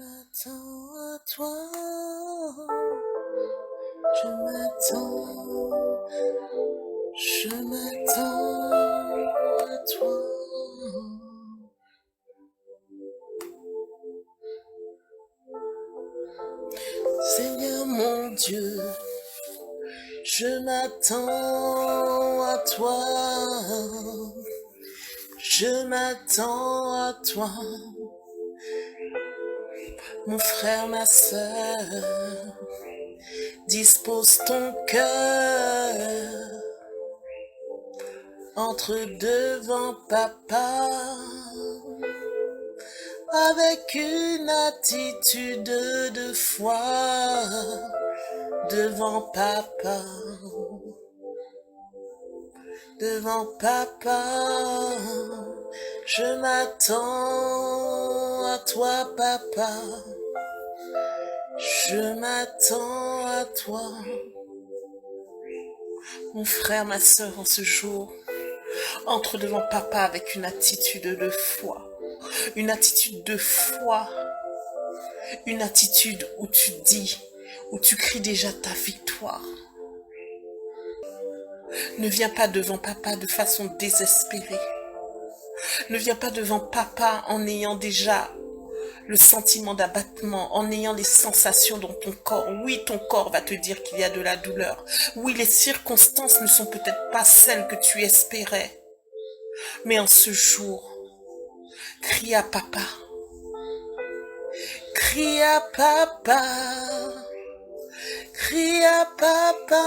m'attends à toi, je m'attends, je m'attends à toi. Seigneur mon Dieu, je m'attends à toi, je m'attends à toi. Mon frère, ma sœur, dispose ton cœur, entre devant papa, avec une attitude de foi, devant papa, devant papa, je m'attends à toi papa, je m'attends à toi. Mon frère, ma sœur, en ce jour, entre devant papa avec une attitude de foi, une attitude de foi, une attitude où tu dis, où tu cries déjà ta victoire. Ne viens pas devant papa de façon désespérée. Ne viens pas devant papa en ayant déjà le sentiment d'abattement, en ayant les sensations dans ton corps. Oui, ton corps va te dire qu'il y a de la douleur. Oui, les circonstances ne sont peut-être pas celles que tu espérais. Mais en ce jour, crie à papa. Crie à papa. Crie à papa.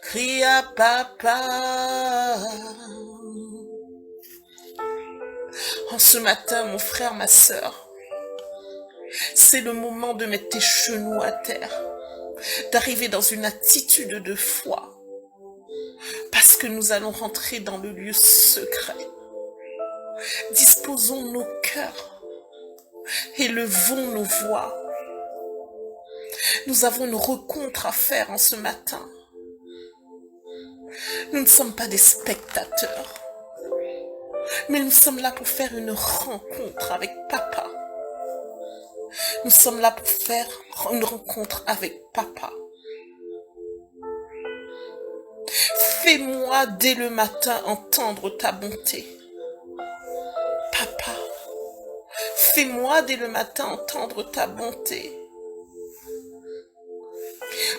Crie à papa. En ce matin, mon frère, ma sœur, c'est le moment de mettre tes genoux à terre, d'arriver dans une attitude de foi, parce que nous allons rentrer dans le lieu secret. Disposons nos cœurs, élevons nos voix. Nous avons une rencontre à faire en ce matin. Nous ne sommes pas des spectateurs, mais nous sommes là pour faire une rencontre avec papa. Nous sommes là pour faire une rencontre avec papa. Fais-moi dès le matin entendre ta bonté. Papa, fais-moi dès le matin entendre ta bonté.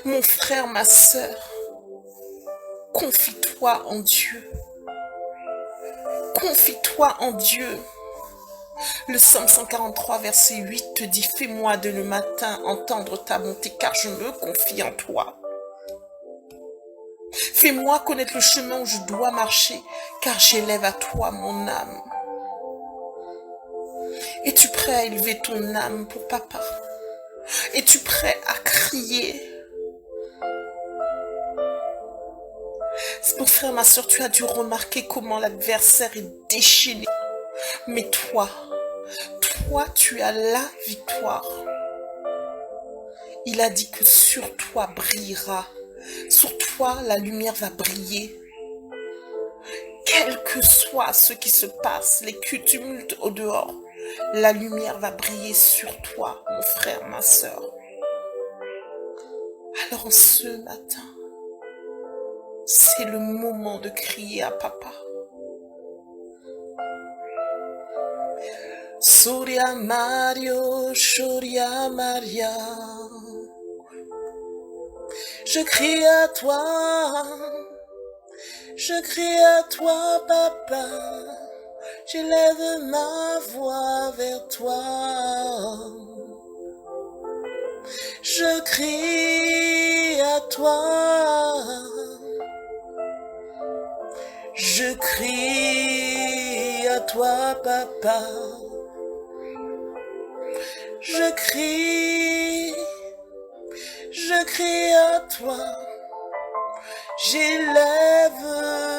Mon frère, ma sœur, confie-toi en Dieu. Confie-toi en Dieu. Le Psaume 143, verset 8 te dit « Fais-moi dès le matin entendre ta bonté, car je me confie en toi. Fais-moi connaître le chemin où je dois marcher, car j'élève à toi mon âme. » Es-tu prêt à élever ton âme pour papa? Es-tu prêt à crier? Mon frère, ma soeur, tu as dû remarquer comment l'adversaire est déchaîné. Mais toi, tu as la victoire. Il a dit que sur toi brillera. Sur toi, la lumière va briller. Quel que soit ce qui se passe, les tumultes au dehors, la lumière va briller sur toi, mon frère, ma soeur. Alors ce matin, c'est le moment de crier à papa. Surya Mario, Shurya Maria. Je crie à toi, je crie à toi, papa. J'élève ma voix vers toi. Je crie à toi. Je crie à toi, papa. Je crie à toi. J'élève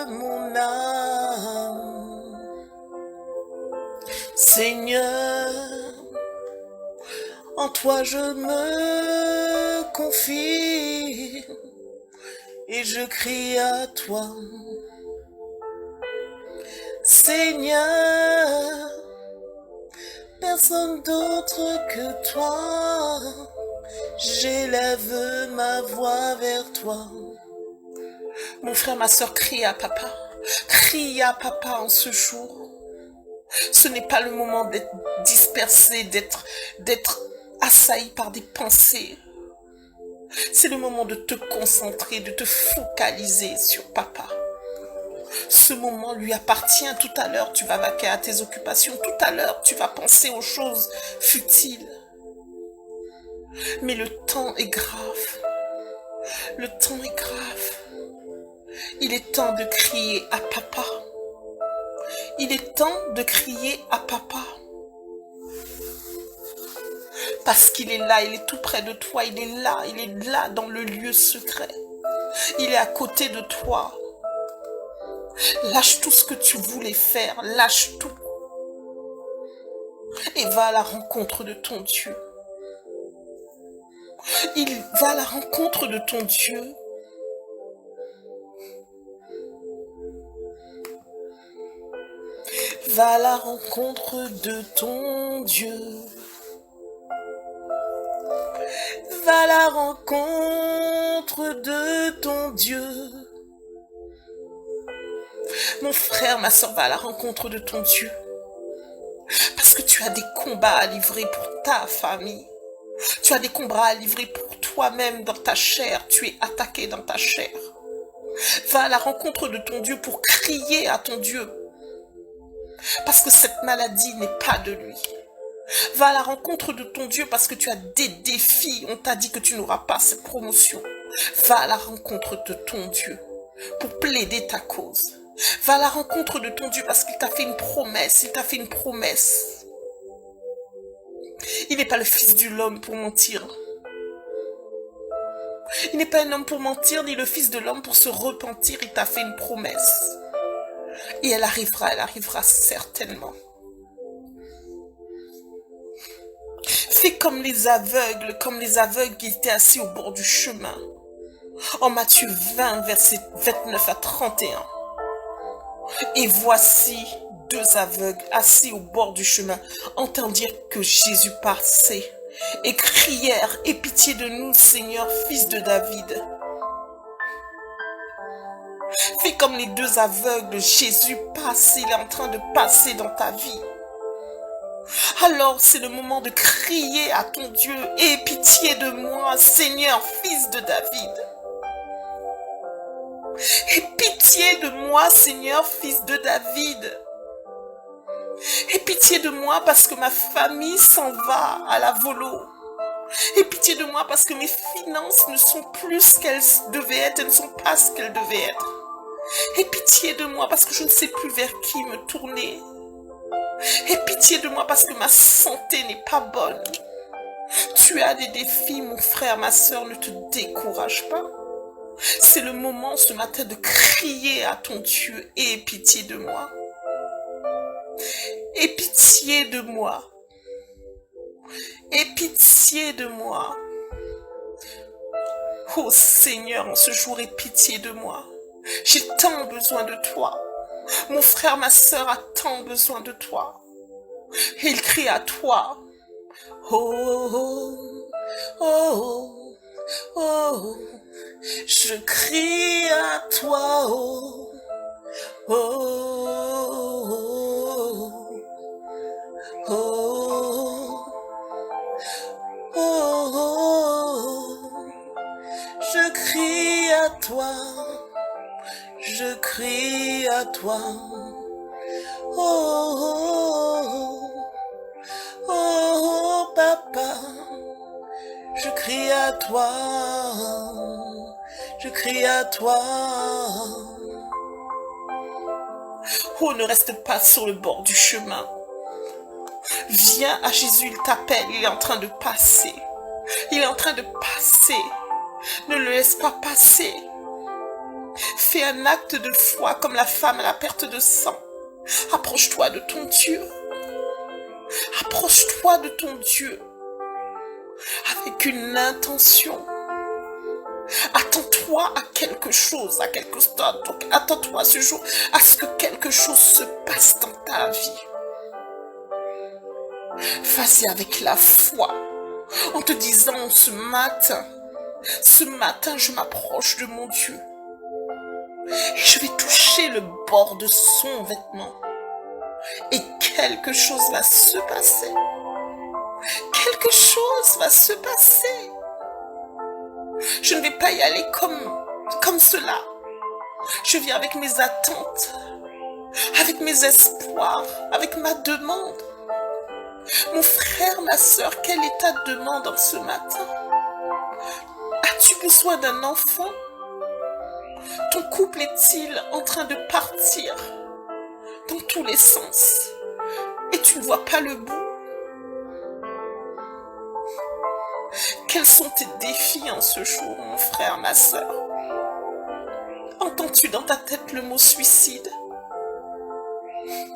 mon âme. Seigneur, en toi je me confie et je crie à toi. Seigneur, personne d'autre que toi. J'élève ma voix vers toi. Mon frère, ma soeur, crie à papa. Crie à papa en ce jour. Ce n'est pas le moment d'être dispersé, d'être assailli par des pensées. C'est le moment de te concentrer, de te focaliser sur papa. Ce moment lui appartient. Tout à l'heure, tu vas vaquer à tes occupations. Tout à l'heure, tu vas penser aux choses futiles. Mais le temps est grave. Le temps est grave. Il est temps de crier à papa. Il est temps de crier à papa. Parce qu'il est là, il est tout près de toi. Il est là dans le lieu secret. Il est à côté de toi. Lâche tout ce que tu voulais faire. Lâche tout. Et va à la rencontre de ton Dieu. Il va à la rencontre de ton Dieu. Va à la rencontre de ton Dieu. Va à la rencontre de ton Dieu. Mon frère, ma soeur, va à la rencontre de ton Dieu. Parce que tu as des combats à livrer pour ta famille. Tu as des combats à livrer pour toi-même dans ta chair. Tu es attaqué dans ta chair. Va à la rencontre de ton Dieu pour crier à ton Dieu. Parce que cette maladie n'est pas de lui. Va à la rencontre de ton Dieu parce que tu as des défis. On t'a dit que tu n'auras pas cette promotion. Va à la rencontre de ton Dieu pour plaider ta cause. Va à la rencontre de ton Dieu parce qu'il t'a fait une promesse. Il t'a fait une promesse. Il n'est pas le fils de l'homme pour mentir. Il n'est pas un homme pour mentir, ni le fils de l'homme pour se repentir. Il t'a fait une promesse. Et elle arrivera certainement. Fais comme les aveugles qui étaient assis au bord du chemin. En Matthieu 20, versets 29 à 31. Et voici deux aveugles assis au bord du chemin entendirent que Jésus passait et crièrent: aie pitié de nous, Seigneur, fils de David. Fais comme les deux aveugles, Jésus passe, il est en train de passer dans ta vie. Alors c'est le moment de crier à ton Dieu: aie pitié de moi, Seigneur, fils de David. Aie pitié de moi, Seigneur, fils de David. Aie pitié de moi parce que ma famille s'en va à la volo. Aie pitié de moi parce que mes finances ne sont plus ce qu'elles devaient être, elles ne sont pas ce qu'elles devaient être. Aie pitié de moi parce que je ne sais plus vers qui me tourner. Aie pitié de moi parce que ma santé n'est pas bonne. Tu as des défis, mon frère, ma soeur, ne te décourage pas. C'est le moment ce matin de crier à ton Dieu: aie pitié de moi. Aie pitié de moi. Aie pitié de moi. Oh Seigneur, en ce jour, aie pitié de moi. J'ai tant besoin de toi. Mon frère, ma soeur a tant besoin de toi. Et il crie à toi: oh, oh, oh, oh, oh. Je crie à toi, oh, oh, oh, oh, oh, oh. Je crie à toi, je crie à toi, oh, oh, oh, oh, papa, je crie à toi. Je crie à toi. Oh, ne reste pas sur le bord du chemin. Viens à Jésus, il t'appelle, il est en train de passer. Il est en train de passer. Ne le laisse pas passer. Fais un acte de foi comme la femme à la perte de sang. Approche-toi de ton Dieu. Approche-toi de ton Dieu avec une intention. Attends-toi à quelque chose, à quelque stade. Donc, attends-toi ce jour à ce que quelque chose se passe dans ta vie. Vas-y avec la foi, en te disant ce matin, je m'approche de mon Dieu et je vais toucher le bord de son vêtement et quelque chose va se passer. Quelque chose va se passer. Je ne vais pas y aller comme cela. Je viens avec mes attentes, avec mes espoirs, avec ma demande. Mon frère, ma sœur, quelle est ta demande en ce matin? As-tu besoin d'un enfant? Ton couple est-il en train de partir dans tous les sens et tu ne vois pas le bout? Quels sont tes défis en ce jour, mon frère, ma sœur? Entends-tu dans ta tête le mot suicide?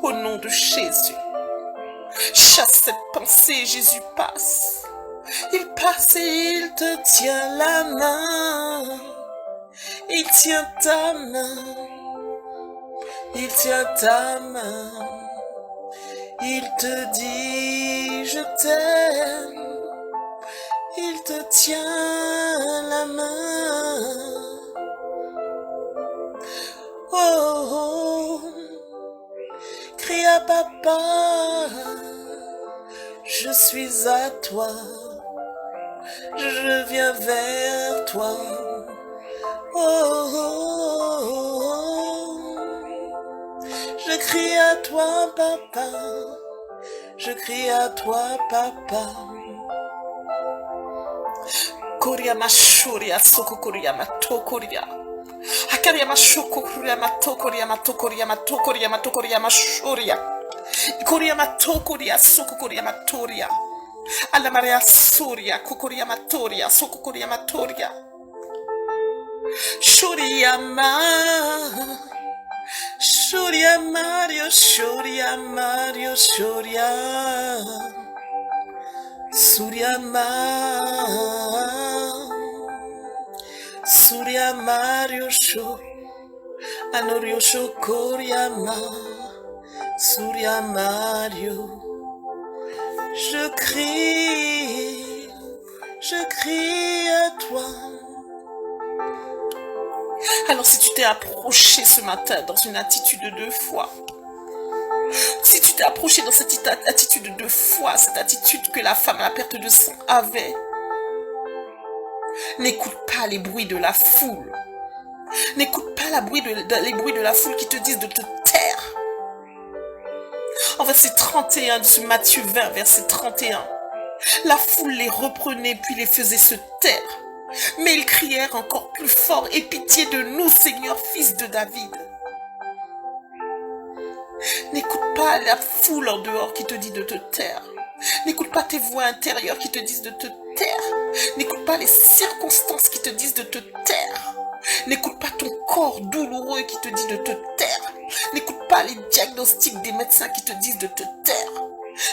Au nom de Jésus, chasse cette pensée, Jésus passe. Il passe et il te tient la main. Il tient ta main. Il tient ta main. Il te dit je t'aime. Il te tient la main. Oh, oh. Crie à papa. Je suis à toi. Je viens vers toi. Oh, oh, oh. Je crie à toi, papa. Je crie à toi, papa. Koria mashuria soko koria matokoria. Akaria mashoko koria matokoria matokoria matokoria matokoria mashuria. Koria matokoria soko koria matoria. Alla marea suria kokoria matoria soko koria matoria. Shuria ma. Shuria Mario, Shuria Mario, Shuria. Suryama, Surya Mario Sho, Anorio Sho Koryama, Surya Mario. Je crie à toi. Alors si tu t'es approché ce matin dans une attitude de foi, si tu t'es approché dans cette attitude de foi, cette attitude que la femme à la perte de sang avait, n'écoute pas les bruits de la foule. N'écoute pas les bruits de la foule qui te disent de te taire. En verset 31 de ce Matthieu 20, verset 31, la foule les reprenait puis les faisait se taire. Mais ils crièrent encore plus fort, aie pitié de nous, Seigneur, fils de David. N'écoute pas la foule en dehors qui te dit de te taire. N'écoute pas tes voix intérieures qui te disent de te taire. N'écoute pas les circonstances qui te disent de te taire. N'écoute pas ton corps douloureux qui te dit de te taire. N'écoute pas les diagnostics des médecins qui te disent de te taire.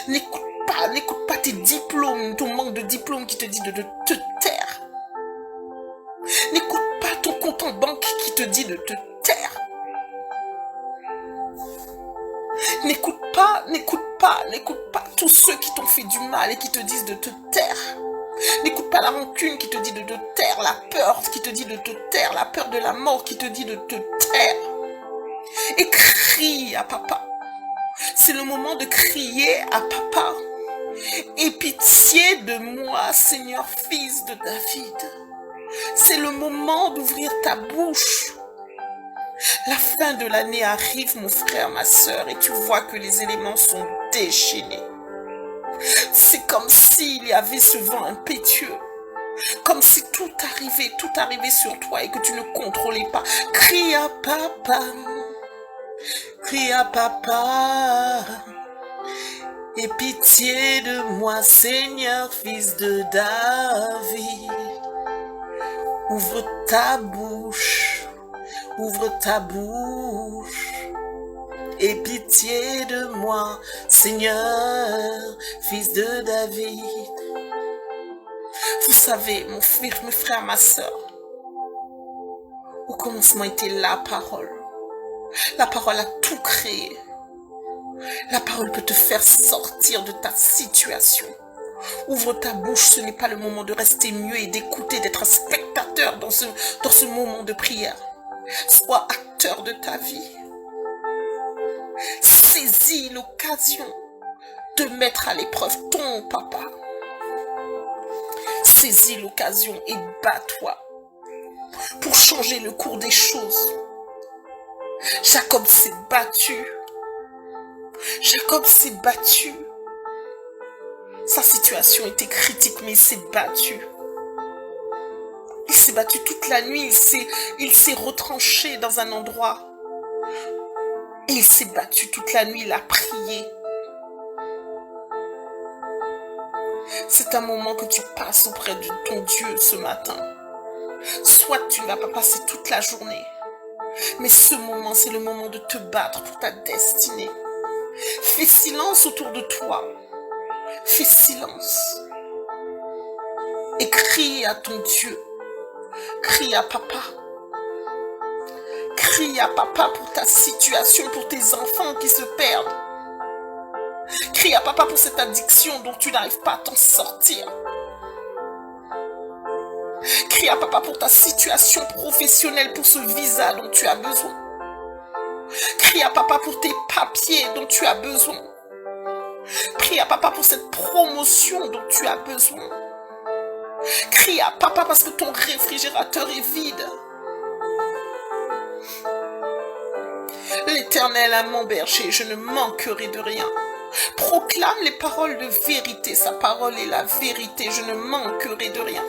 N'écoute pas tes diplômes, ton manque de diplôme qui te dit de te taire. N'écoute pas ton compte en banque qui te dit de te taire. N'écoute pas tous ceux qui t'ont fait du mal et qui te disent de te taire. N'écoute pas la rancune qui te dit de te taire, la peur qui te dit de te taire, la peur de la mort qui te dit de te taire. Et crie à papa. C'est le moment de crier à papa. Aie pitié de moi, Seigneur, fils de David. C'est le moment d'ouvrir ta bouche. La fin de l'année arrive, mon frère, ma sœur, et tu vois que les éléments sont déchaînés. C'est comme s'il y avait ce vent impétueux. Comme si tout arrivait sur toi et que tu ne contrôlais pas. Crie à papa. Crie à papa. Aie pitié de moi, Seigneur, fils de David. Ouvre ta bouche. Ouvre ta bouche. Aie pitié de moi, Seigneur, fils de David. Vous savez, mon frère, ma sœur, au commencement était la parole. La parole a tout créé. La parole peut te faire sortir de ta situation. Ouvre ta bouche, ce n'est pas le moment de rester muet et d'écouter, d'être un spectateur dans ce moment de prière. Sois acteur de ta vie. Saisis l'occasion de mettre à l'épreuve ton papa. Saisis l'occasion et bats-toi pour changer le cours des choses. Jacob s'est battu. Jacob s'est battu. Sa situation était critique, mais il s'est battu. Il s'est battu toute la nuit. Il s'est retranché dans un endroit. Et il s'est battu toute la nuit. Il a prié. C'est un moment que tu passes auprès de ton Dieu ce matin. Soit tu ne vas pas passer toute la journée. Mais ce moment, c'est le moment de te battre pour ta destinée. Fais silence autour de toi. Fais silence. Et crie à ton Dieu. Crie à papa. Crie à papa pour ta situation, pour tes enfants qui se perdent. Crie à papa pour cette addiction dont tu n'arrives pas à t'en sortir. Crie à papa pour ta situation professionnelle, pour ce visa dont tu as besoin. Crie à papa pour tes papiers dont tu as besoin. Crie à papa pour cette promotion dont tu as besoin. Crie à papa parce que ton réfrigérateur est vide. L'Éternel est mon berger, je ne manquerai de rien. Proclame les paroles de vérité, sa parole est la vérité, je ne manquerai de rien.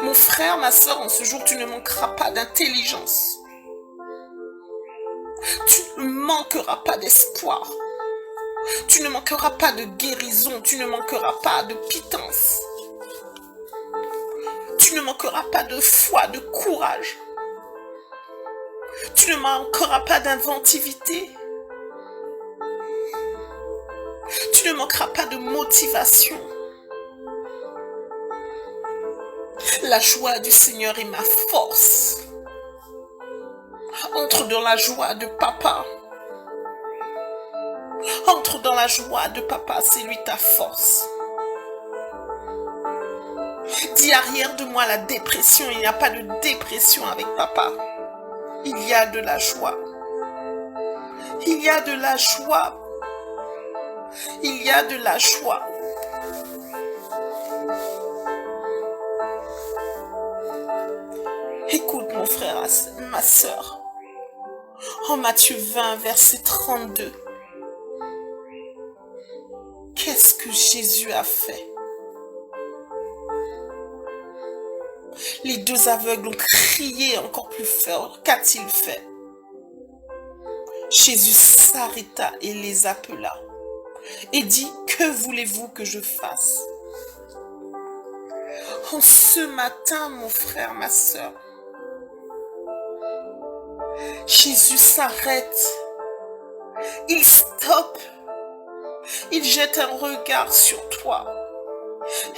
Mon frère, ma soeur, en ce jour, tu ne manqueras pas d'intelligence. Tu ne manqueras pas d'espoir. Tu ne manqueras pas de guérison, tu ne manqueras pas de pitance. Tu ne manqueras pas de foi, de courage. Tu ne manqueras pas d'inventivité. Tu ne manqueras pas de motivation. La joie du Seigneur est ma force. Entre dans la joie de papa. Entre dans la joie de papa, c'est lui ta force. Dis arrière de moi la dépression, il n'y a pas de dépression avec papa. Il y a de la joie. Il y a de la joie. Il y a de la joie. Écoute mon frère, ma soeur. En Matthieu 20, verset 32. Qu'est-ce que Jésus a fait? Les deux aveugles ont crié encore plus fort. Qu'a-t-il fait? Jésus s'arrêta et les appela et dit, que voulez-vous que je fasse? En ce matin, mon frère, ma soeur, Jésus s'arrête, il stoppe, il jette un regard sur toi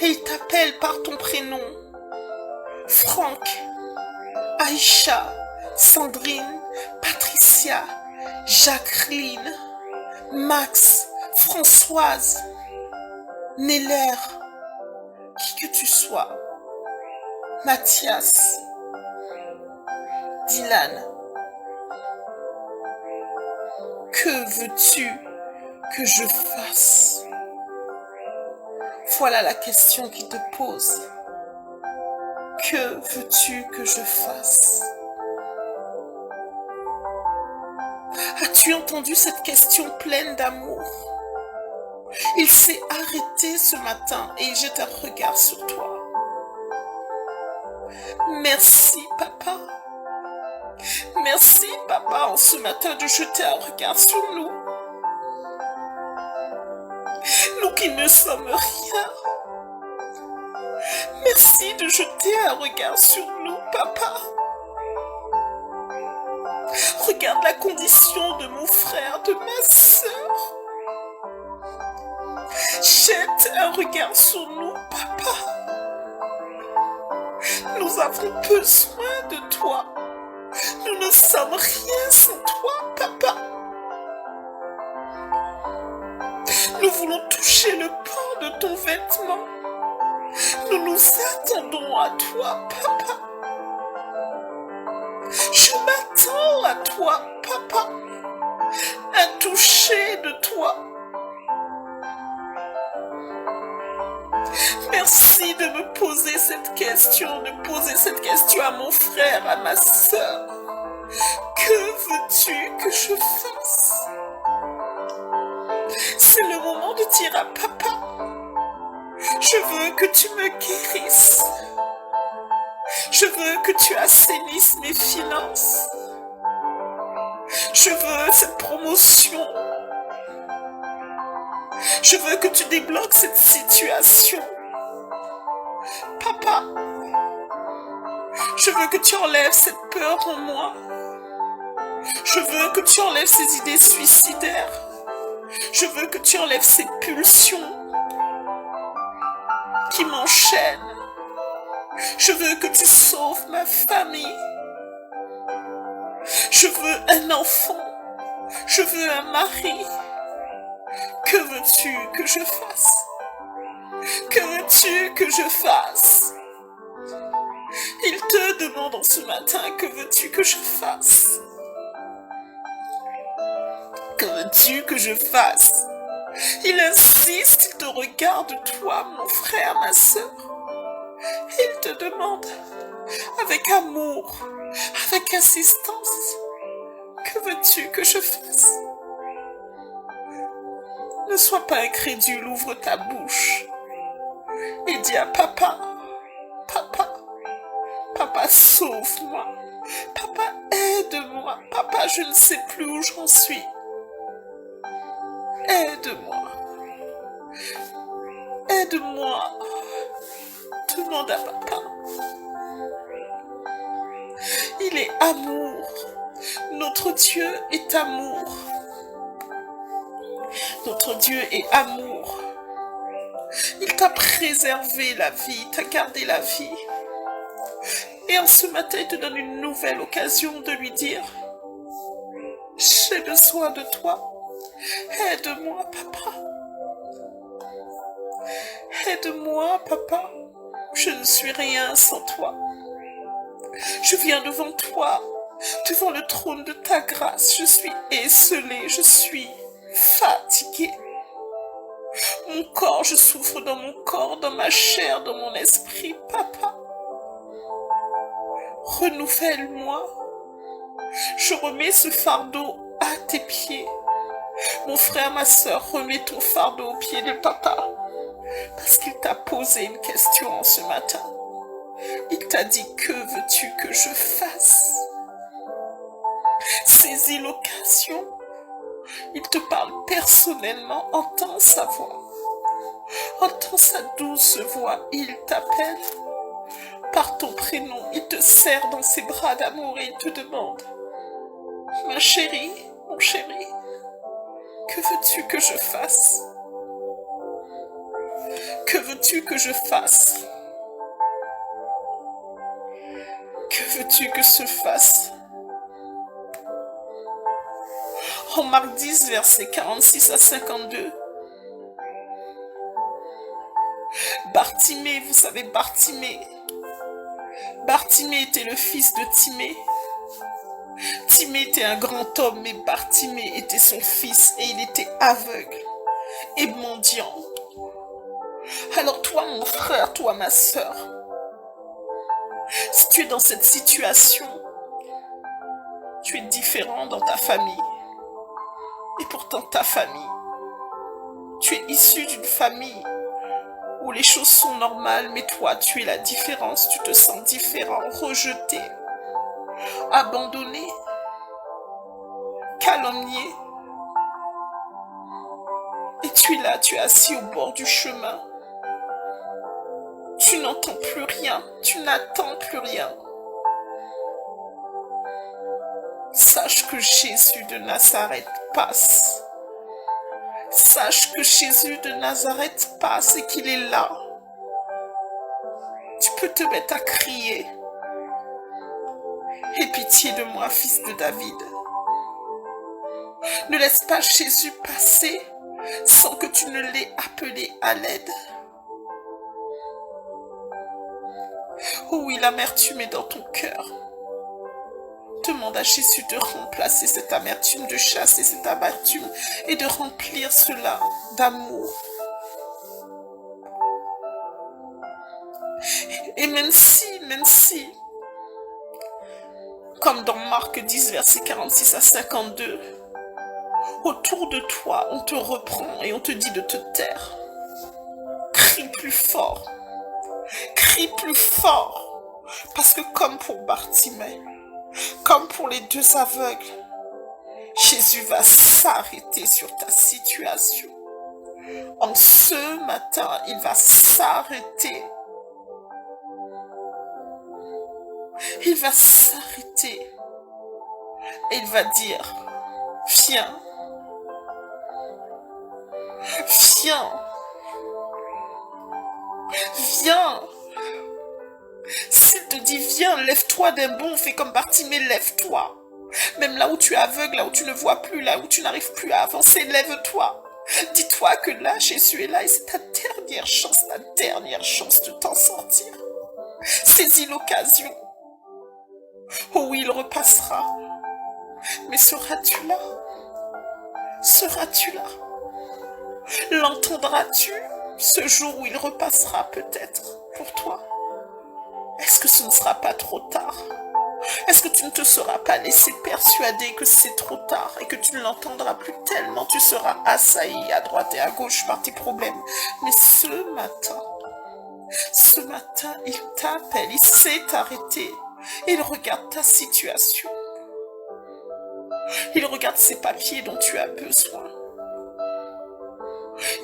et il t'appelle par ton prénom. Franck, Aïcha, Sandrine, Patricia, Jacqueline, Max, Françoise, Neller, qui que tu sois, Mathias, Dylan, que veux-tu que je fasse? Voilà la question qu'il te pose. Que veux-tu que je fasse? As-tu entendu cette question pleine d'amour? Il s'est arrêté ce matin et il jette un regard sur toi. Merci, papa. Merci, papa, en ce matin de jeter un regard sur nous. Nous qui ne sommes rien. Merci de jeter un regard sur nous, papa. Regarde la condition de mon frère, de ma sœur. Jette un regard sur nous, papa. Nous avons besoin de toi. Nous ne sommes rien sans toi, papa. Nous voulons toucher le port de ton vêtement. Nous nous attendons à toi, papa. Je m'attends à toi, papa. Un toucher de toi. Merci de me poser cette question, de poser cette question à mon frère, à ma sœur. Que veux-tu que je fasse? C'est le moment de dire à papa, je veux que tu me guérisses. Je veux que tu assainisses mes finances. Je veux cette promotion. Je veux que tu débloques cette situation. Papa, je veux que tu enlèves cette peur en moi. Je veux que tu enlèves ces idées suicidaires. Je veux que tu enlèves ces pulsions qui m'enchaînent. Je veux que tu sauves ma famille. Je veux un enfant. Je veux un mari. Que veux-tu que je fasse? Que veux-tu que je fasse? Il te demande en ce matin, que veux-tu que je fasse? Que veux-tu que je fasse? Il insiste, il te regarde, toi, mon frère, ma sœur. Il te demande, avec amour, avec insistance, que veux-tu que je fasse? Ne sois pas incrédule, ouvre ta bouche et dis à papa, papa, papa, sauve-moi, papa, aide-moi, papa, je ne sais plus où j'en suis. Aide-moi. Aide-moi. Demande à papa. Il est amour. Notre Dieu est amour. Notre Dieu est amour. Il t'a préservé la vie, il t'a gardé la vie. Et en ce matin, il te donne une nouvelle occasion de lui dire, j'ai besoin de toi. Aide-moi, papa. Aide-moi, papa. Je ne suis rien sans toi. Je viens devant toi, devant le trône de ta grâce. Je suis esselée, je suis fatiguée. Mon corps, je souffre dans mon corps, dans ma chair, dans mon esprit, papa. Renouvelle-moi. Je remets ce fardeau à tes pieds. Mon frère, ma sœur, remets ton fardeau aux pieds de papa. Parce qu'il t'a posé une question en ce matin. Il t'a dit, que veux-tu que je fasse? Saisis l'occasion. Il te parle personnellement, entends sa voix. Entends sa douce voix, il t'appelle. Par ton prénom, il te serre dans ses bras d'amour et il te demande, ma chérie, mon chéri, que veux-tu que je fasse? Que veux-tu que je fasse? Que veux-tu que se fasse? En Marc 10, versets 46 à 52. Bartimée, vous savez Bartimée. Bartimée était le fils de Timée. Timée était un grand homme, mais Bartimée était son fils et il était aveugle et mendiant. Alors toi, mon frère, toi, ma sœur, si tu es dans cette situation, tu es différent dans ta famille. Et pourtant ta famille, tu es issu d'une famille où les choses sont normales, mais toi, tu es la différence, tu te sens différent, rejeté, abandonné, calomnié. Et tu es là, tu es assis au bord du chemin. Tu n'entends plus rien, tu n'attends plus rien. Sache que Jésus de Nazareth passe. Sache que Jésus de Nazareth passe et qu'il est là. Tu peux te mettre à crier. Aie pitié de moi, fils de David. Ne laisse pas Jésus passer sans que tu ne l'aies appelé à l'aide. Oh oui, l'amertume est dans ton cœur. Demande à Jésus de remplacer cette amertume, de chasser cette amertume et de remplir cela d'amour. Et même si, comme dans Marc 10, versets 46 à 52, autour de toi, on te reprend et on te dit de te taire. Crie plus fort. Crie plus fort. Parce que comme pour Bartimée, comme pour les deux aveugles, Jésus va s'arrêter sur ta situation. En ce matin, il va s'arrêter. Il va s'arrêter. Et il va dire, viens. Viens. Viens. S'il te dit viens, lève-toi d'un bond, fais comme Bartimée, lève-toi. Même là où tu es aveugle, là où tu ne vois plus, là où tu n'arrives plus à avancer, lève-toi. Dis-toi que là, Jésus est là et c'est ta dernière chance de t'en sortir. Saisis l'occasion. Oh oui, il repassera. Mais seras-tu là? Seras-tu là? L'entendras-tu ce jour où il repassera peut-être pour toi? Est-ce que ce ne sera pas trop tard? Est-ce que tu ne te seras pas laissé persuader que c'est trop tard et que tu ne l'entendras plus tellement tu seras assailli à droite et à gauche par tes problèmes? Mais ce matin, il t'appelle, il s'est arrêté. Il regarde ta situation. Il regarde ces papiers dont tu as besoin.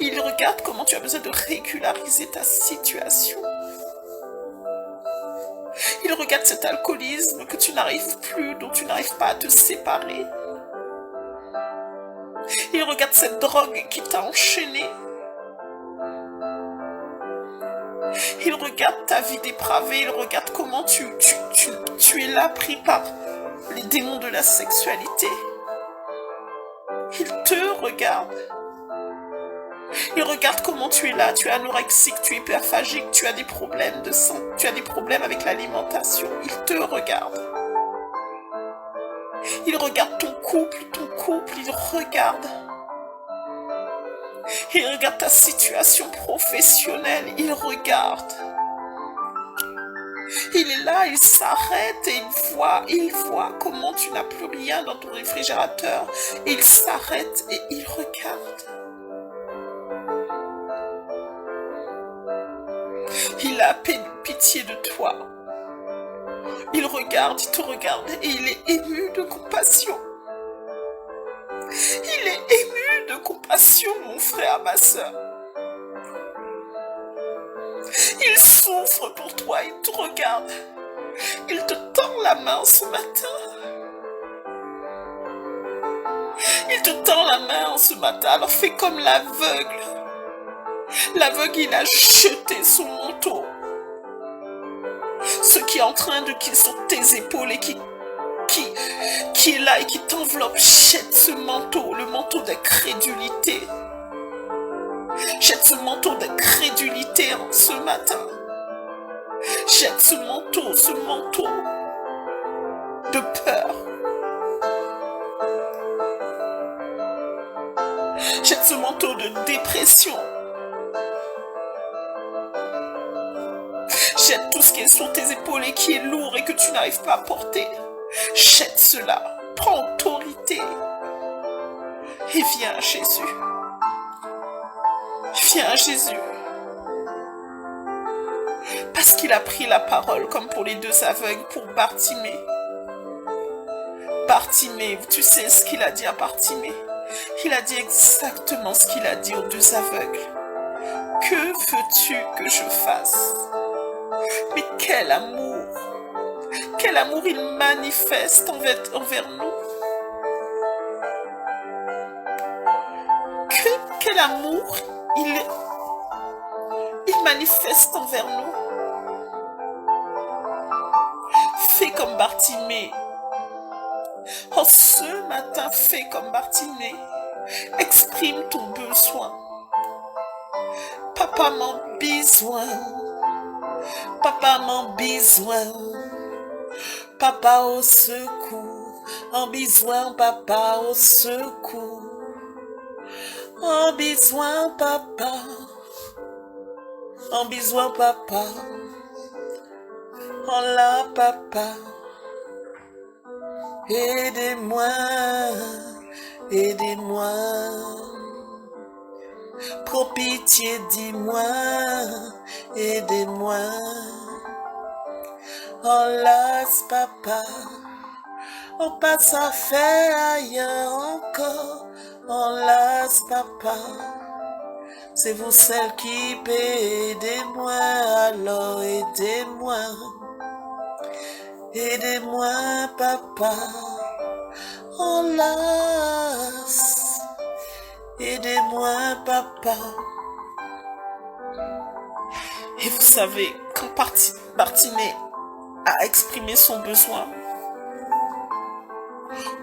Il regarde comment tu as besoin de régulariser ta situation. Il regarde cet alcoolisme que tu n'arrives plus, dont tu n'arrives pas à te séparer. Il regarde cette drogue qui t'a enchaîné. Il regarde ta vie dépravée, il regarde comment tu es là pris par les démons de la sexualité. Il te regarde. Il regarde comment tu es là, tu es anorexique, tu es hyperphagique, tu as des problèmes de sang, tu as des problèmes avec l'alimentation. Il te regarde. Il regarde ton couple, il regarde. Il regarde ta situation professionnelle, il regarde. Il est là, il s'arrête et il voit comment tu n'as plus rien dans ton réfrigérateur. Il s'arrête et il regarde. Il a pitié de toi. Il regarde, il te regarde et il est ému de compassion. Il est ému de compassion, mon frère, ma soeur. Il souffre pour toi, il te regarde. Il te tend la main ce matin. Il te tend la main ce matin, alors fais comme l'aveugle. L'aveugle, il a jeté son manteau. Ce qui est en train de qui sur tes épaules et qui est là et qui t'enveloppe, jette ce manteau, le manteau d'incrédulité. Jette ce manteau d'incrédulité ce matin. Jette ce manteau de peur. Jette ce manteau de dépression. Jette tout ce qui est sur tes épaules et qui est lourd et que tu n'arrives pas à porter. Jette cela. Prends autorité. Et viens à Jésus. Viens à Jésus. Parce qu'il a pris la parole comme pour les deux aveugles, pour Bartimée. Bartimée, tu sais ce qu'il a dit à Bartimée. Il a dit exactement ce qu'il a dit aux deux aveugles. Que veux-tu que je fasse? Mais quel amour il manifeste envers nous. Quel amour il manifeste envers nous. Fais comme Bartimée. Oh, ce matin, fais comme Bartimée. Exprime ton besoin. Papa mon besoin. Papa mon besoin. Papa au secours. En besoin, papa au secours. En besoin, papa. En besoin, papa. En la, papa. Aidez-moi. Aidez-moi. Prends pitié, dis-moi. Aidez-moi. En lasse, papa. On passe à faire ailleurs encore. En lasse, papa. C'est vous celle qui peut. Aidez-moi, alors aidez-moi. Aidez-moi, papa. En lasse. Aidez-moi, papa. Et vous savez, quand Bartimée a exprimé son besoin,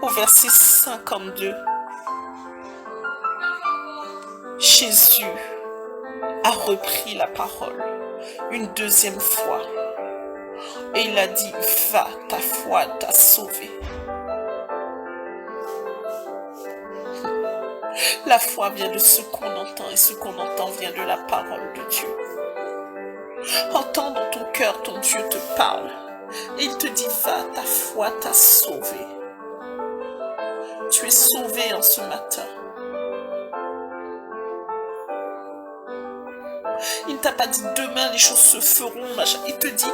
au verset 52, Jésus a repris la parole une deuxième fois et il a dit, va, ta foi t'a sauvé. La foi vient de ce qu'on entend et ce qu'on entend vient de la parole de Dieu. Entends dans ton cœur, ton Dieu te parle et il te dit, va, ta foi t'a sauvé. Tu es sauvé en ce matin. Il ne t'a pas dit demain les choses se feront, machin. Il te dit,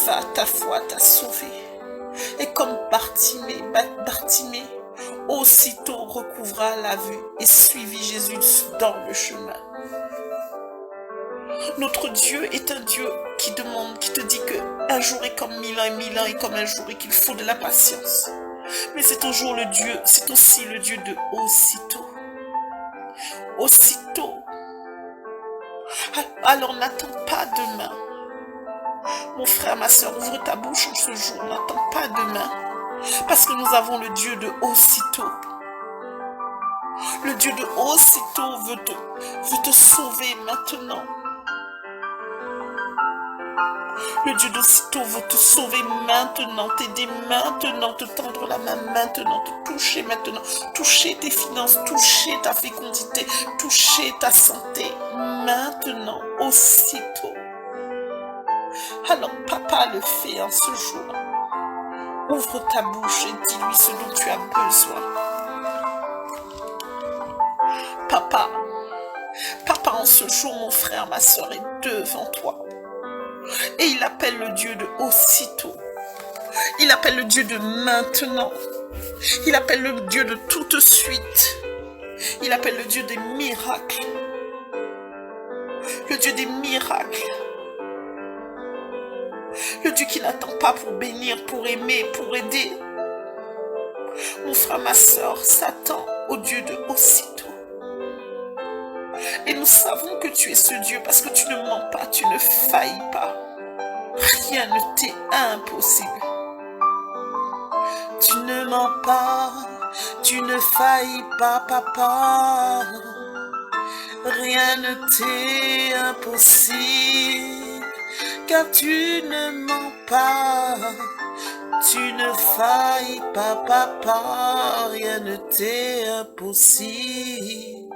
va, ta foi t'a sauvé. Et comme Bartimée, aussitôt recouvra la vue et suivit Jésus dans le chemin. Notre Dieu est un Dieu qui te dit que un jour est comme 1000 ans et 1000 ans est comme un jour et qu'il faut de la patience. Mais c'est toujours le Dieu, c'est aussi le Dieu de aussitôt. Aussitôt. Alors n'attends pas demain. Mon frère, ma soeur, ouvre ta bouche en ce jour. N'attends pas demain. Parce que nous avons le Dieu de aussitôt. Le Dieu de aussitôt veut te sauver maintenant. Le Dieu d'aussitôt veut te sauver maintenant, t'aider maintenant, te tendre la main maintenant, te toucher maintenant, toucher tes finances, toucher ta fécondité, toucher ta santé maintenant, aussitôt. Alors papa le fait en ce jour. Ouvre ta bouche et dis-lui ce dont tu as besoin. Papa en ce jour, mon frère, ma soeur est devant toi. Et il appelle le Dieu de aussitôt. Il appelle le Dieu de maintenant. Il appelle le Dieu de tout de suite. Il appelle le Dieu des miracles. Le Dieu des miracles. Le Dieu qui n'attend pas pour bénir, pour aimer, pour aider. Mon frère, ma soeur, s'attend au Dieu de aussitôt. Et nous savons que tu es ce Dieu parce que tu ne mens pas, tu ne faillis pas. Rien ne t'est impossible. Tu ne mens pas, tu ne faillis pas, papa. Rien ne t'est impossible, car tu ne mens pas, tu ne faillis pas, papa. Rien ne t'est impossible.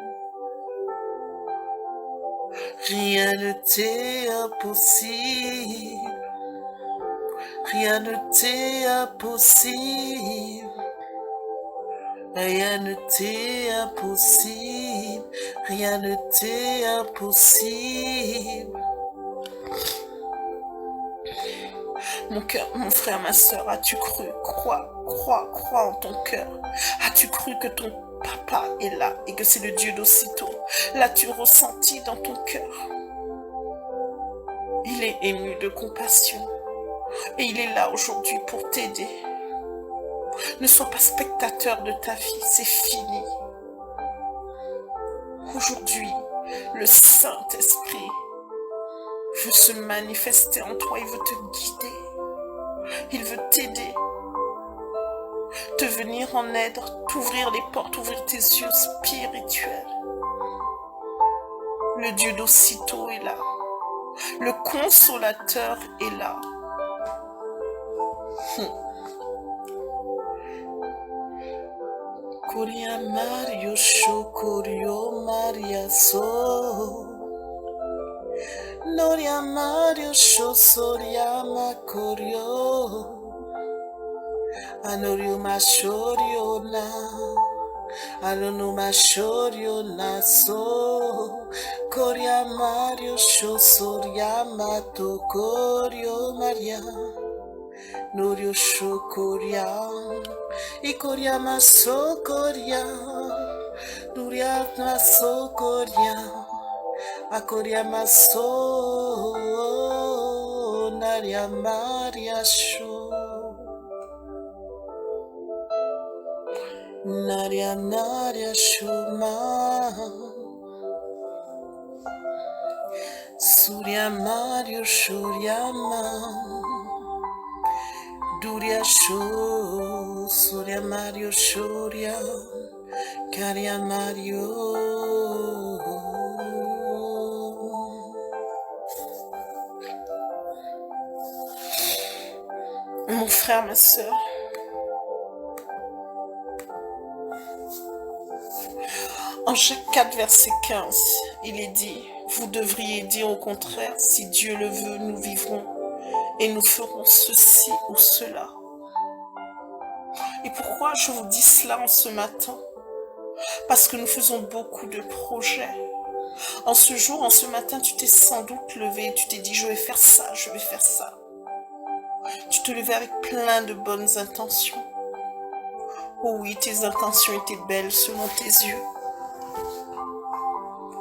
Rien ne t'est impossible. Rien ne t'est impossible. Rien ne t'est impossible. Rien ne t'est impossible. Mon cœur, mon frère, ma soeur, as-tu cru? Crois en ton cœur. As-tu cru que ton papa est là et que c'est le Dieu d'aussitôt? L'as-tu ressenti dans ton cœur? Il est ému de compassion et il est là aujourd'hui pour t'aider. Ne sois pas spectateur de ta vie, c'est fini. Aujourd'hui, le Saint-Esprit veut se manifester en toi, il veut te guider, il veut t'aider. te venir en aide, t'ouvrir les portes, ouvrir tes yeux spirituels. Le Dieu d'aussitôt est là. Le consolateur est là. Koria Mario Shokorio Maria So Noria Mario Shosoria Makorio Anorio Mashorio Na Anono Mashorio Na So Koria Mario Shosoria Matokorio Maria Norio Shokoria Ikoria Masokoria Nuria Masokoria Akoria Maso Naria Maria Sho Naria Naria Shoma Surya Mario Shoryama Durya Sho Surya Mario Shorya Karya Mario. Mon frère, ma sœur, en Jacques 4, verset 15, il est dit, vous devriez dire au contraire, si Dieu le veut, nous vivrons et nous ferons ceci ou cela. Et pourquoi je vous dis cela en ce matin? Parce que nous faisons beaucoup de projets. En ce jour, en ce matin, tu t'es sans doute levé, tu t'es dit, je vais faire ça, je vais faire ça. Tu te levais avec plein de bonnes intentions. Oh oui, tes intentions étaient belles selon tes yeux.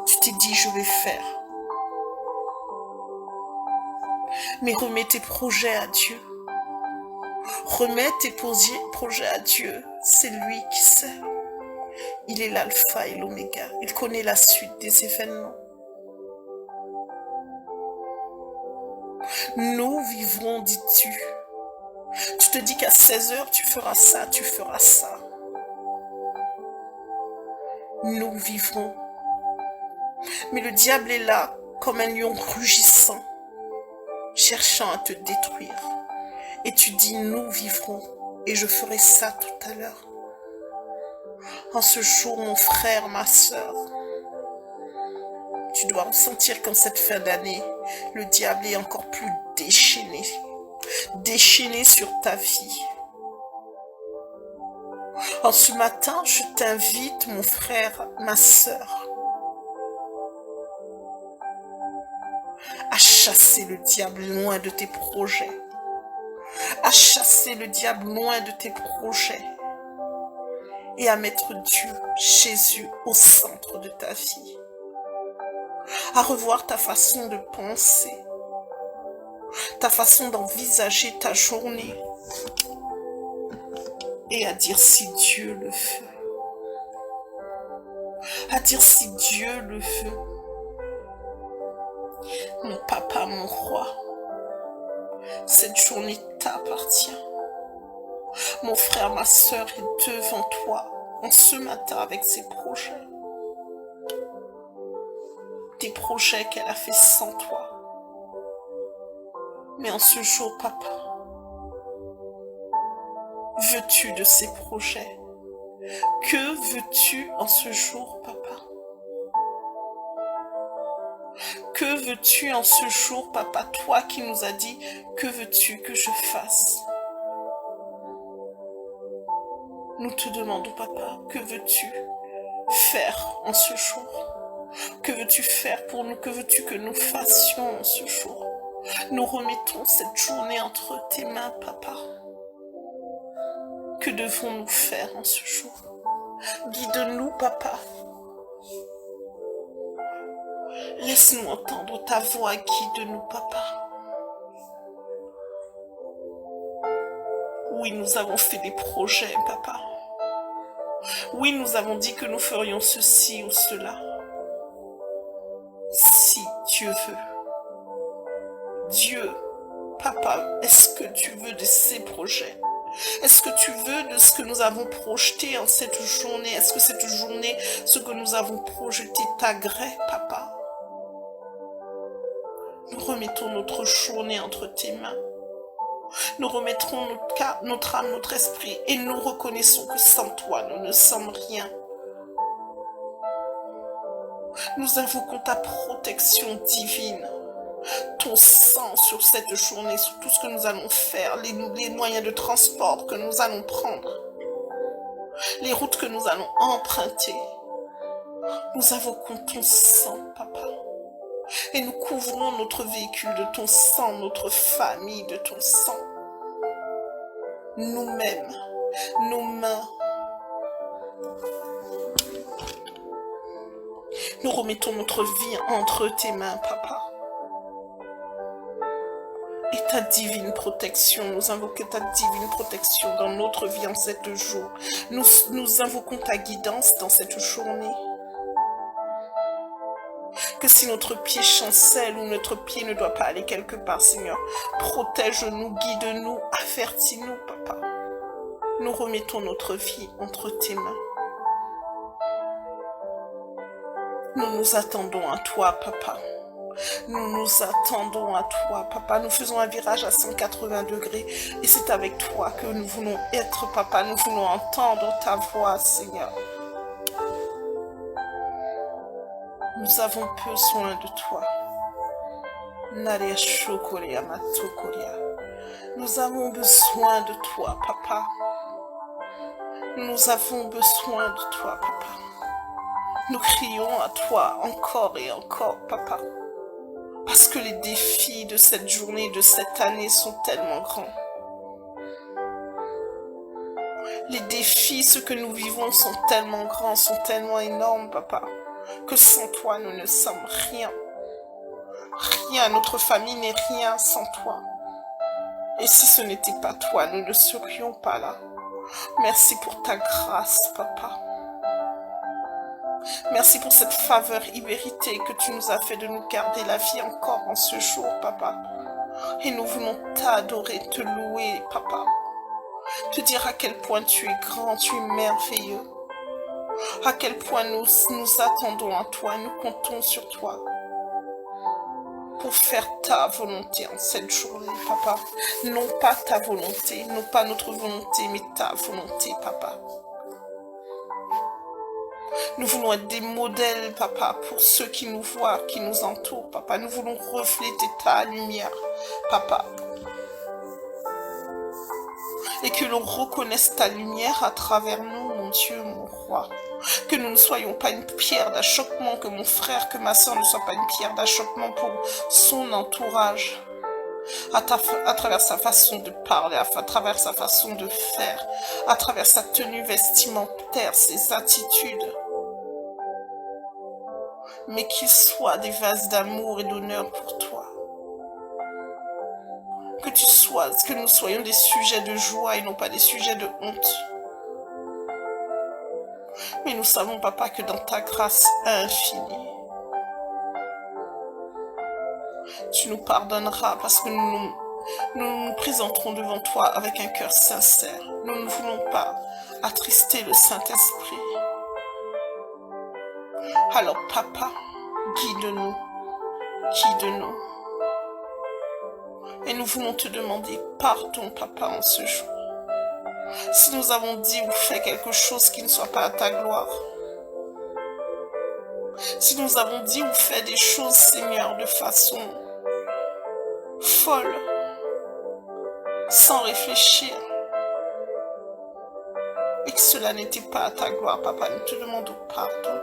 Tu t'es dit, je vais faire. Mais remets tes projets à Dieu. Remets tes projets à Dieu. C'est lui qui sait. Il est l'alpha et l'oméga. Il connaît la suite des événements. Nous vivrons, dis-tu. Tu te dis qu'à 16h, tu feras ça, tu feras ça. Nous vivrons. Mais le diable est là, comme un lion rugissant, cherchant à te détruire. Et tu dis, nous vivrons, et je ferai ça tout à l'heure. En ce jour, mon frère, ma sœur, tu dois ressentir qu'en cette fin d'année, le diable est encore plus déchaîné sur ta vie. En ce matin, je t'invite, mon frère, ma sœur, à chasser le diable loin de tes projets, à chasser le diable loin de tes projets et à mettre Dieu, Jésus, au centre de ta vie, à revoir ta façon de penser, ta façon d'envisager ta journée et à dire si Dieu le veut, à dire si Dieu le veut. Mon papa, mon roi, cette journée t'appartient. Mon frère, ma sœur est devant toi en ce matin avec ses projets. Des projets qu'elle a fait sans toi. Mais en ce jour, papa, veux-tu de ces projets? Que veux-tu en ce jour, papa? Que veux-tu en ce jour, papa, toi qui nous as dit, que veux-tu que je fasse? Nous te demandons, papa, que veux-tu faire en ce jour? Que veux-tu faire pour nous? Que veux-tu que nous fassions en ce jour? Nous remettons cette journée entre tes mains, papa. Que devons-nous faire en ce jour? Guide-nous, papa. Laisse-nous entendre ta voix, guide-nous, papa. Oui, nous avons fait des projets, papa. Oui, nous avons dit que nous ferions ceci ou cela. Si Dieu veut. Dieu, papa, est-ce que tu veux de ces projets? Est-ce que tu veux de ce que nous avons projeté en cette journée? Est-ce que cette journée, ce que nous avons projeté t'agrée, papa? Nous remettons notre journée entre tes mains. Nous remettrons notre âme, notre esprit, et nous reconnaissons que sans toi, nous ne sommes rien. Nous invoquons ta protection divine, ton sang sur cette journée, sur tout ce que nous allons faire, les moyens de transport que nous allons prendre, les routes que nous allons emprunter. Nous invoquons ton sang, papa, et nous couvrons notre véhicule de ton sang, notre famille de ton sang, nous-mêmes, nos mains. Nous remettons notre vie entre tes mains, papa. Et ta divine protection, nous invoquons ta divine protection dans notre vie en cette jour. Nous invoquons ta guidance dans cette journée. Que si notre pied chancelle ou notre pied ne doit pas aller quelque part, Seigneur, protège-nous, guide-nous, avertis-nous, papa. Nous remettons notre vie entre tes mains. Nous nous attendons à toi, papa. Nous nous attendons à toi, papa. Nous faisons un virage à 180 degrés et c'est avec toi que nous voulons être, papa. Nous voulons entendre ta voix, Seigneur. Nous avons besoin de toi. Nous avons besoin de toi, papa. Nous avons besoin de toi, papa. Nous crions à toi encore et encore, papa. Parce que les défis de cette journée, de cette année sont tellement grands. Les défis, ce que nous vivons sont tellement grands, sont tellement énormes, papa. Que sans toi, nous ne sommes rien. Rien, notre famille n'est rien sans toi. Et si ce n'était pas toi, nous ne serions pas là. Merci pour ta grâce, papa. Merci pour cette faveur imméritée que tu nous as fait de nous garder la vie encore en ce jour, papa. Et nous voulons t'adorer, te louer, papa. Te dire à quel point tu es grand, tu es merveilleux. À quel point nous attendons à toi, nous comptons sur toi. Pour faire ta volonté en cette journée, papa. Non pas ta volonté, non pas notre volonté, mais ta volonté, papa. Nous voulons être des modèles, papa, pour ceux qui nous voient, qui nous entourent, papa. Nous voulons refléter ta lumière, papa. Et que l'on reconnaisse ta lumière à travers nous, mon Dieu, mon roi. Que nous ne soyons pas une pierre d'achoppement, que mon frère, que ma soeur ne soit pas une pierre d'achoppement pour son entourage. À travers sa façon de parler, à travers sa façon de faire, à travers sa tenue vestimentaire, ses attitudes. Mais qu'ils soient des vases d'amour et d'honneur pour toi. Que nous soyons des sujets de joie et non pas des sujets de honte. Mais nous savons, papa, que dans ta grâce infinie, tu nous pardonneras parce que nous nous présenterons devant toi avec un cœur sincère. Nous ne voulons pas attrister le Saint-Esprit. Alors, papa, guide-nous, guide-nous. Et nous voulons te demander pardon, papa, en ce jour. Si nous avons dit ou fait quelque chose qui ne soit pas à ta gloire. Si nous avons dit ou fait des choses, Seigneur, de façon folle, sans réfléchir, et que cela n'était pas à ta gloire, papa, nous te demandons pardon.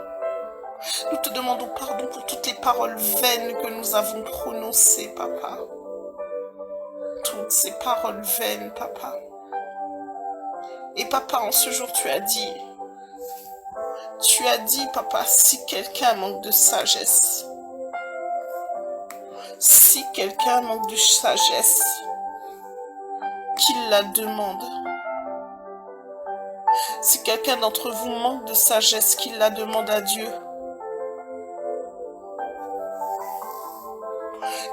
Nous te demandons pardon pour toutes les paroles vaines que nous avons prononcées, papa. Toutes ces paroles vaines, papa. Et papa, en ce jour, tu as dit, papa, si quelqu'un manque de sagesse, qu'il la demande. Si quelqu'un d'entre vous manque de sagesse, qu'il la demande à Dieu.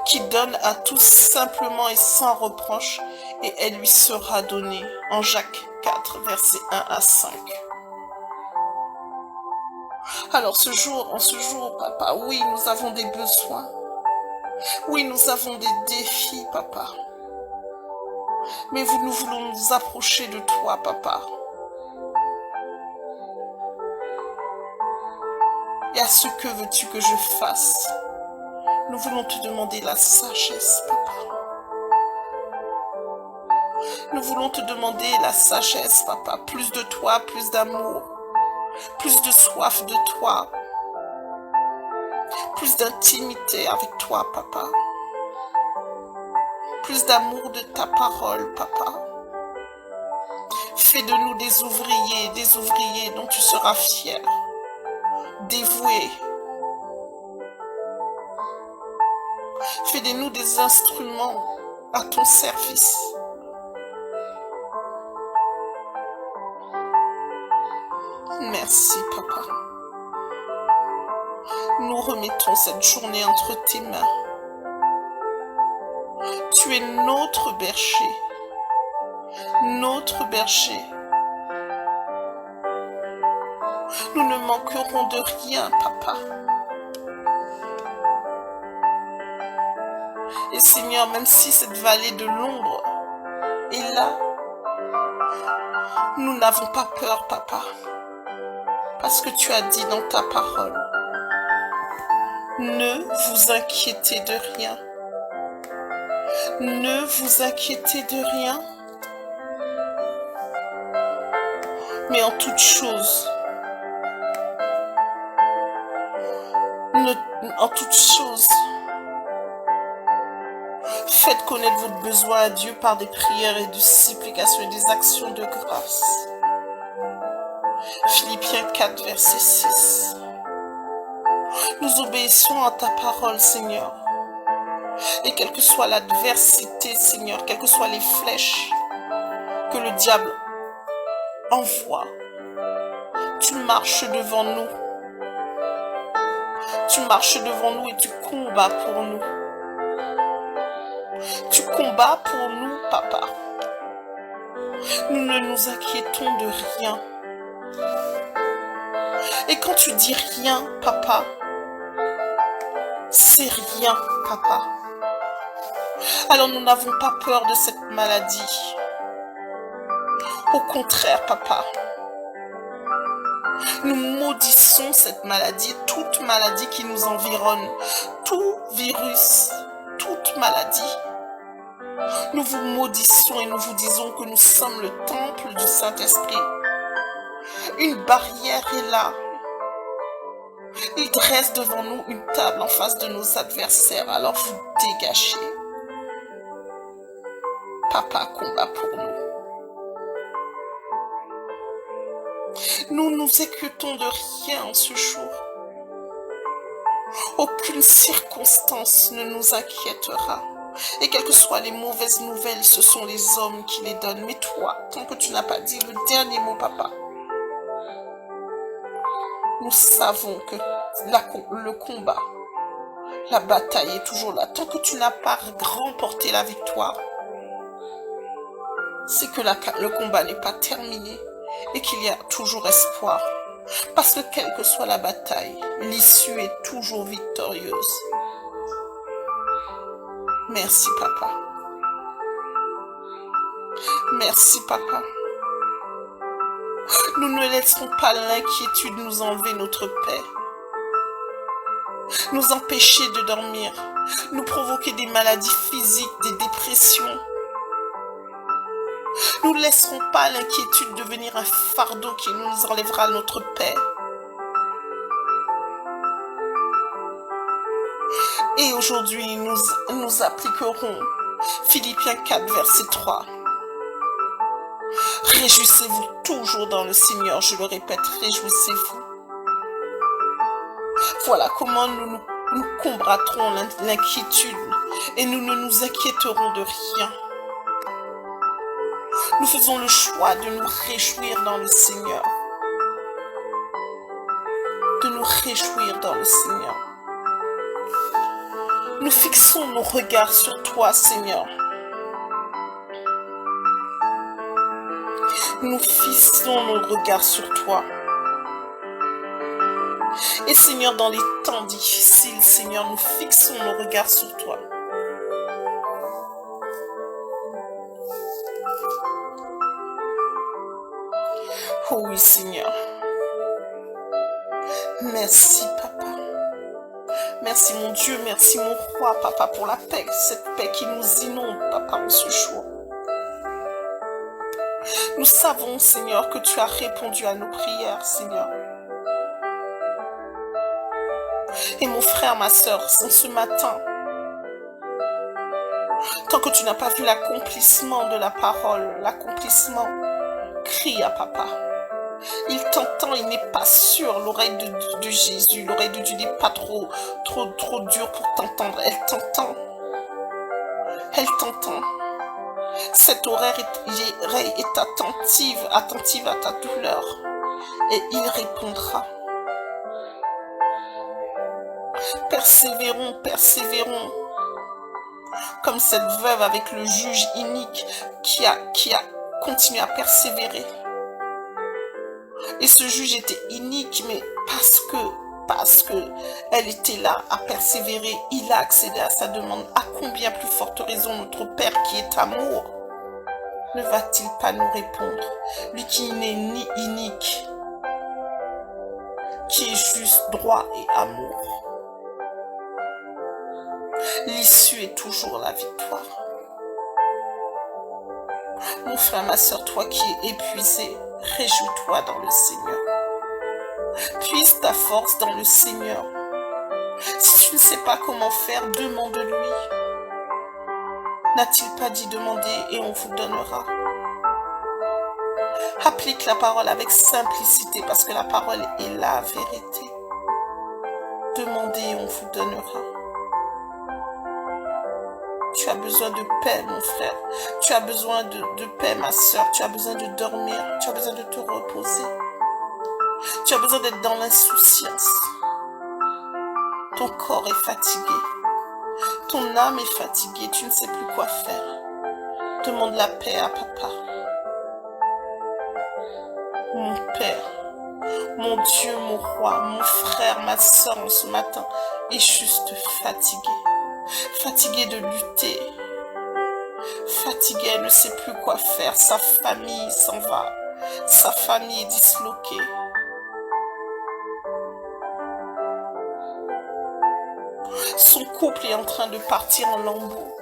Qui donne à tous simplement et sans reproche, et elle lui sera donnée. En Jacques 4, versets 1 à 5. Alors en ce jour, papa, oui, nous avons des besoins. Oui, nous avons des défis, papa. Mais nous voulons nous approcher de toi, papa. Et à ce que veux-tu que je fasse? Nous voulons te demander la sagesse, papa. Nous voulons te demander la sagesse, papa. Plus de toi, plus d'amour. Plus de soif de toi. Plus d'intimité avec toi, papa. Plus d'amour de ta parole, papa. Fais de nous des ouvriers dont tu seras fier. Dévoués. Fais de nous des instruments à ton service. Merci, papa. Nous remettons cette journée entre tes mains. Tu es notre berger. Notre berger. Nous ne manquerons de rien, papa. Et Seigneur, même si cette vallée de l'ombre est là, nous n'avons pas peur, papa. Parce que tu as dit dans ta parole, ne vous inquiétez de rien. Ne vous inquiétez de rien. Mais en toute chose, faites connaître votre besoin à Dieu par des prières et des supplications et des actions de grâce. Philippiens 4, verset 6. Nous obéissons à ta parole, Seigneur. Et quelle que soit l'adversité, Seigneur, quelles que soient les flèches que le diable envoie, tu marches devant nous. Tu marches devant nous et tu combats pour nous. Tu combats pour nous, papa. Nous ne nous inquiétons de rien. Et quand tu dis rien, papa, c'est rien, papa. Alors nous n'avons pas peur de cette maladie. Au contraire, papa, nous maudissons cette maladie, toute maladie qui nous environne, tout virus, toute maladie. Nous vous maudissons et nous vous disons que nous sommes le temple du Saint-Esprit. Une barrière est là. Il dresse devant nous une table en face de nos adversaires, alors vous dégagez. Papa combat pour nous. Nous nous inquiétons de rien en ce jour. Aucune circonstance ne nous inquiétera. Et quelles que soient les mauvaises nouvelles, ce sont les hommes qui les donnent. Mais toi, tant que tu n'as pas dit le dernier mot, papa, nous savons que le combat, la bataille est toujours là. Tant que tu n'as pas remporté la victoire, c'est que le combat n'est pas terminé et qu'il y a toujours espoir. Parce que quelle que soit la bataille, l'issue est toujours victorieuse. Merci, papa. Merci, papa. Nous ne laisserons pas l'inquiétude nous enlever notre paix, nous empêcher de dormir, nous provoquer des maladies physiques, des dépressions. Nous ne laisserons pas l'inquiétude devenir un fardeau qui nous enlèvera notre paix. Et aujourd'hui, nous appliquerons Philippiens 4, verset 3. Réjouissez-vous toujours dans le Seigneur, je le répète, réjouissez-vous. Voilà comment nous combattrons l'inquiétude et nous ne nous inquiéterons de rien. Nous faisons le choix de nous réjouir dans le Seigneur. De nous réjouir dans le Seigneur. Nous fixons nos regards sur toi, Seigneur. nous fixons nos regards sur toi. Et Seigneur, dans les temps difficiles, Seigneur, nous fixons nos regards sur toi. Oh oui, Seigneur. Merci, Papa. Merci, mon Dieu. Merci, mon roi, Papa, pour la paix. Cette paix qui nous inonde, Papa, en ce jour. Nous savons, Seigneur, que tu as répondu à nos prières, Seigneur. Et mon frère, ma soeur, en ce matin, tant que tu n'as pas vu l'accomplissement de la parole, l'accomplissement, crie à Papa. Il t'entend, il n'est pas sûr. L'oreille de Jésus, l'oreille de Dieu n'est pas trop dure pour t'entendre. Elle t'entend. Elle t'entend. Cette oreille est attentive à ta douleur. Et il répondra. Persévérons, persévérons. Comme cette veuve avec le juge inique qui a continué à persévérer. Et ce juge était inique, mais parce que elle était là à persévérer, il a accédé à sa demande. À combien plus forte raison notre Père qui est amour ne va-t-il pas nous répondre? Lui qui n'est ni inique, qui est juste, droit et amour. L'issue est toujours la victoire. Mon frère, ma soeur, toi qui es épuisé, réjouis-toi dans le Seigneur. Puise ta force dans le Seigneur. Si tu ne sais pas comment faire, demande-lui. N'a-t-il pas dit demander et on vous donnera? Applique la parole avec simplicité parce que la parole est la vérité. Demandez et on vous donnera. Tu as besoin de paix, mon frère. Tu as besoin de paix, ma soeur. Tu as besoin de dormir. Tu as besoin de te reposer. Tu as besoin d'être dans l'insouciance. Ton corps est fatigué. Ton âme est fatiguée. Tu ne sais plus quoi faire. Demande la paix à Papa. Mon Père, mon Dieu, mon roi, mon frère, ma soeur en ce matin est juste fatigué. Fatiguée de lutter, fatiguée, elle ne sait plus quoi faire, sa famille s'en va, sa famille est disloquée. Son couple est en train de partir en lambeaux.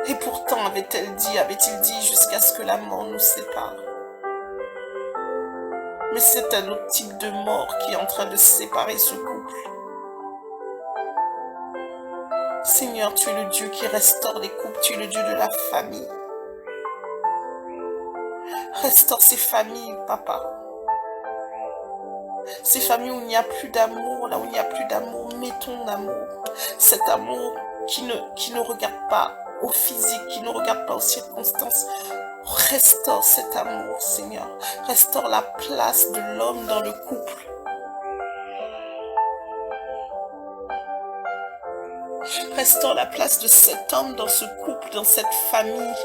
Et pourtant, avait-il dit jusqu'à ce que la mort nous sépare. Mais c'est un autre type de mort qui est en train de séparer ce couple. Seigneur, tu es le Dieu qui restaure les couples, tu es le Dieu de la famille. Restaure ces familles, Papa. Ces familles où il n'y a plus d'amour, là où il n'y a plus d'amour, mets ton amour. Cet amour qui ne regarde pas au physique, qui ne regarde pas aux circonstances. Restaure cet amour, Seigneur. Restaure la place de l'homme dans le couple. Restaure la place de cet homme dans ce couple, dans cette famille.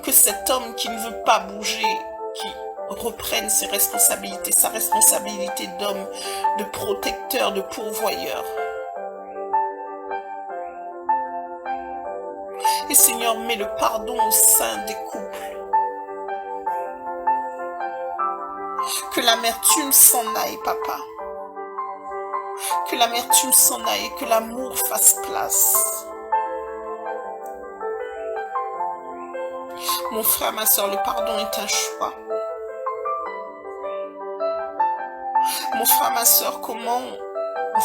Que cet homme qui ne veut pas bouger, qui reprenne ses responsabilités, sa responsabilité d'homme, de protecteur, de pourvoyeur. Et Seigneur, mets le pardon au sein des couples. Que l'amertume s'en aille, Papa. Que l'amertume s'en aille et que l'amour fasse place. Mon frère, ma soeur, le pardon est un choix. Mon frère, ma soeur, comment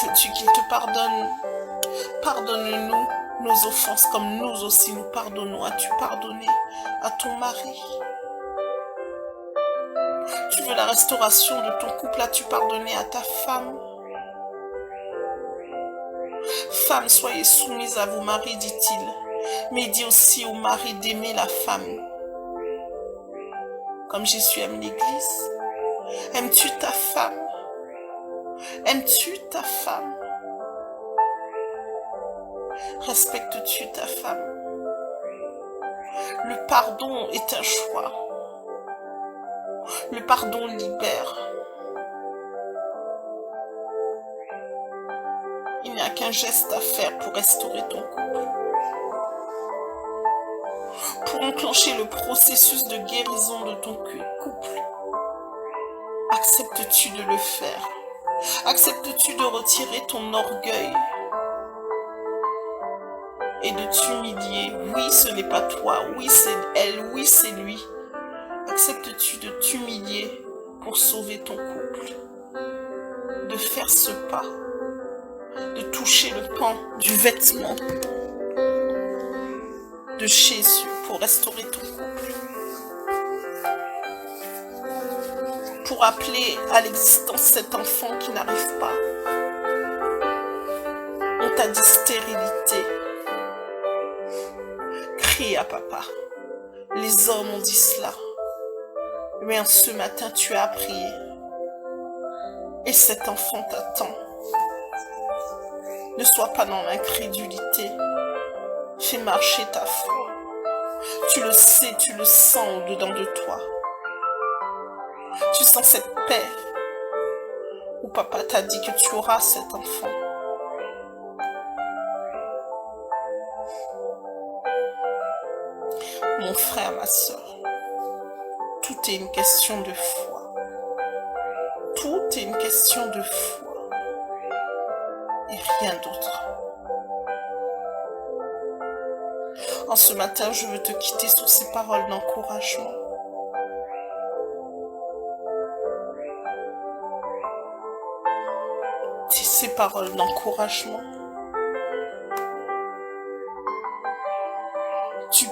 veux-tu qu'il te pardonne? Pardonne-nous nos offenses comme nous aussi nous pardonnons. As-tu pardonné à ton mari? Tu veux la restauration de ton couple? As-tu pardonné à ta femme? Femmes, soyez soumises à vos maris, dit-il. Mais il dit aussi aux maris d'aimer la femme. Comme Jésus aime l'Église. Aimes-tu ta femme? Aimes-tu ta femme? Respectes-tu ta femme? Le pardon est un choix. Le pardon libère. Il n'y a qu'un geste à faire pour restaurer ton couple. Pour enclencher le processus de guérison de ton couple. Acceptes-tu de le faire? Acceptes-tu de retirer ton orgueil et de t'humilier? Oui, ce n'est pas toi. Oui, c'est elle. Oui, c'est lui. Acceptes-tu de t'humilier pour sauver ton couple? De faire ce pas? De toucher le pan du vêtement de Jésus pour restaurer ton couple? Pour appeler à l'existence cet enfant qui n'arrive pas? On t'a dit stérilité. Crie à papa. Les hommes ont dit cela. Mais ce matin, tu as prié. Et cet enfant t'attend. Ne sois pas dans l'incrédulité. Fais marcher ta foi. Tu le sais, tu le sens au-dedans de toi. Tu sens cette paix où papa t'a dit que tu auras cet enfant. Mon frère, ma soeur, tout est une question de foi. Tout est une question de foi. Et rien d'autre. En ce matin, je veux te quitter sur ces paroles d'encouragement. Ces paroles d'encouragement. Tu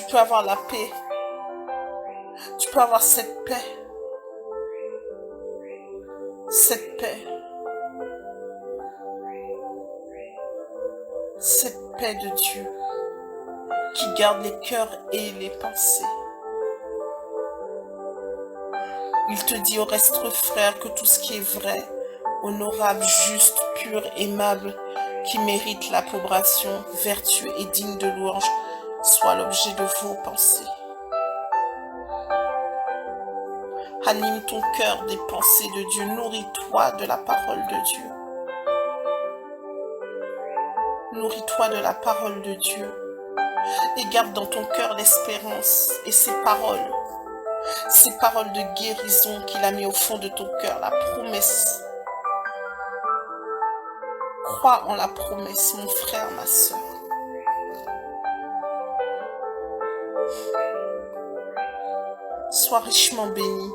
peux avoir la paix. Tu peux avoir cette paix. Cette paix. Cette paix de Dieu qui garde les cœurs et les pensées. Il te dit au reste, frère, que tout ce qui est vrai, honorable, juste, pur, aimable, qui mérite l'approbation, vertueux et digne de louange, soit l'objet de vos pensées. Anime ton cœur des pensées de Dieu, nourris-toi de la parole de Dieu. Nourris-toi de la parole de Dieu et garde dans ton cœur l'espérance et ces paroles de guérison qu'il a mis au fond de ton cœur, la promesse. Crois en la promesse, mon frère, ma soeur. Sois richement béni.